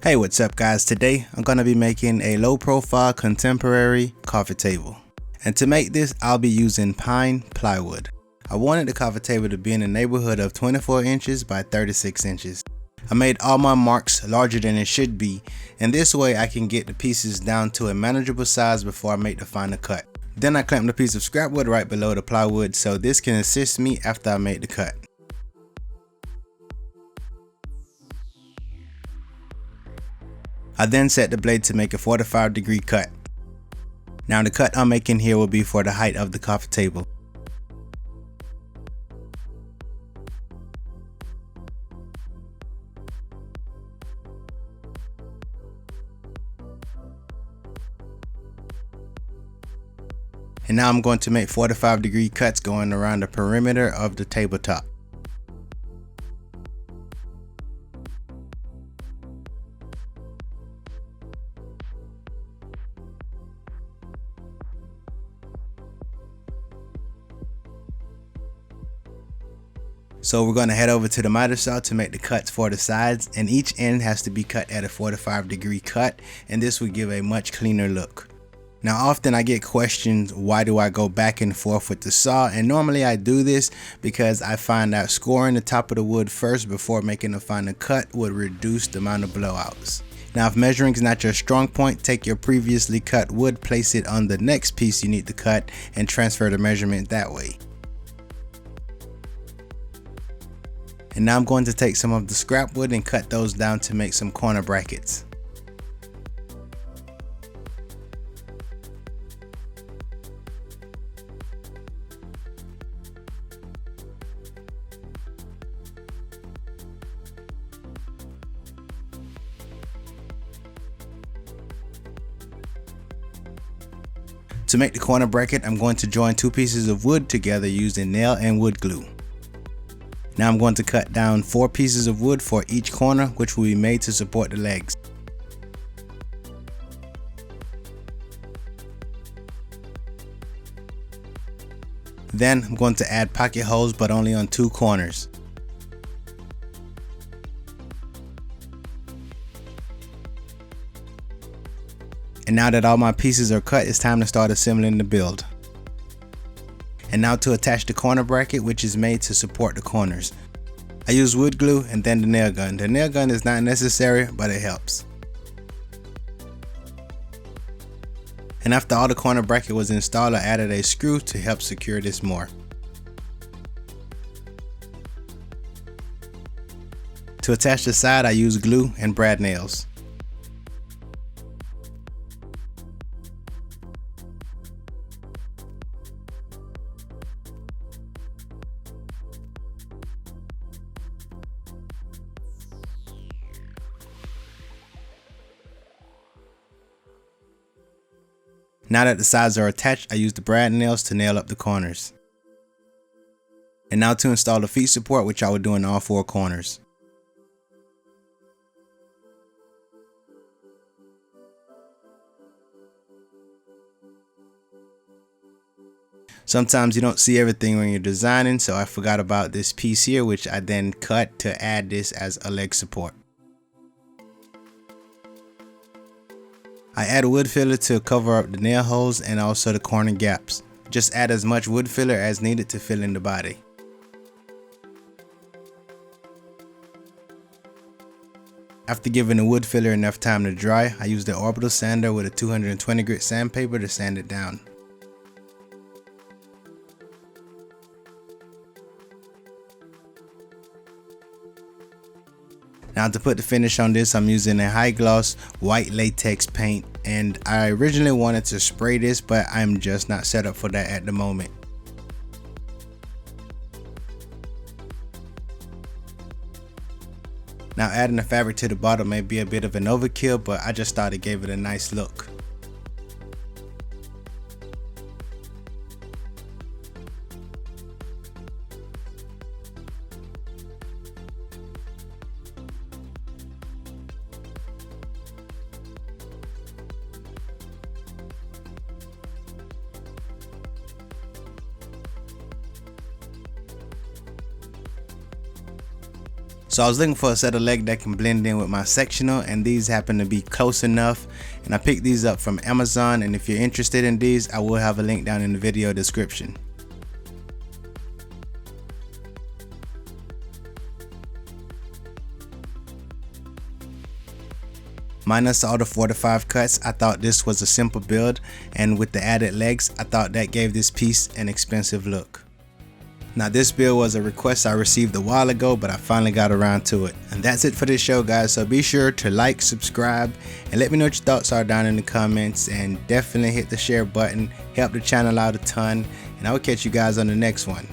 Hey, what's up guys? Today I'm going to be making a low profile contemporary coffee table. And to make this I'll be using pine plywood. I wanted the coffee table to be in the neighborhood of 24 inches by 36 inches. I made all my marks larger than it should be, and this way I can get the pieces down to a manageable size before I make the final cut. Then I clamped a piece of scrap wood right below the plywood so this can assist me after I make the cut. I then set the blade to make a 45-degree cut. Now the cut I'm making here will be for the height of the coffee table. And now I'm going to make 45-degree cuts going around the perimeter of the tabletop. So we're going to head over to the miter saw to make the cuts for the sides, and each end has to be cut at a 45-degree cut, and this will give a much cleaner look. Now often I get questions, why do I go back and forth with the saw? And normally I do this because I find that scoring the top of the wood first before making the final cut would reduce the amount of blowouts. Now if measuring is not your strong point, take your previously cut wood, place it on the next piece you need to cut, and transfer the measurement that way. And now I'm going to take some of the scrap wood and cut those down to make some corner brackets. To make the corner bracket, I'm going to join two pieces of wood together using nail and wood glue. Now I'm going to cut down 4 pieces of wood for each corner, which will be made to support the legs. Then I'm going to add pocket holes, but only on 2 corners. And now that all my pieces are cut, it's time to start assembling the build. And now to attach the corner bracket, which is made to support the corners. I use wood glue and then the nail gun. The nail gun is not necessary, but it helps. And after all the corner bracket was installed, I added a screw to help secure this more. To attach the side, I use glue and brad nails. Now that the sides are attached, I use the brad nails to nail up the corners. And now to install the feet support, which I will do in all 4 corners. Sometimes you don't see everything when you're designing, so I forgot about this piece here, which I then cut to add this as a leg support. I add wood filler to cover up the nail holes and also the corner gaps. Just add as much wood filler as needed to fill in the body. After giving the wood filler enough time to dry, I use the orbital sander with a 220 grit sandpaper to sand it down. Now to put the finish on this, I'm using a high gloss white latex paint, and I originally wanted to spray this, but I'm just not set up for that at the moment. Now adding the fabric to the bottom may be a bit of an overkill, but I just thought it gave it a nice look. So I was looking for a set of leg that can blend in with my sectional, and these happen to be close enough, and I picked these up from Amazon, and if you're interested in these, I will have a link down in the video description. Minus all the 4 to 5 cuts, I thought this was a simple build, and with the added legs, I thought that gave this piece an expensive look. Now this build was a request I received a while ago, but I finally got around to it. And that's it for this show, guys, so be sure to like, subscribe, and let me know what your thoughts are down in the comments, and definitely hit the share button, help the channel out a ton, and I will catch you guys on the next one.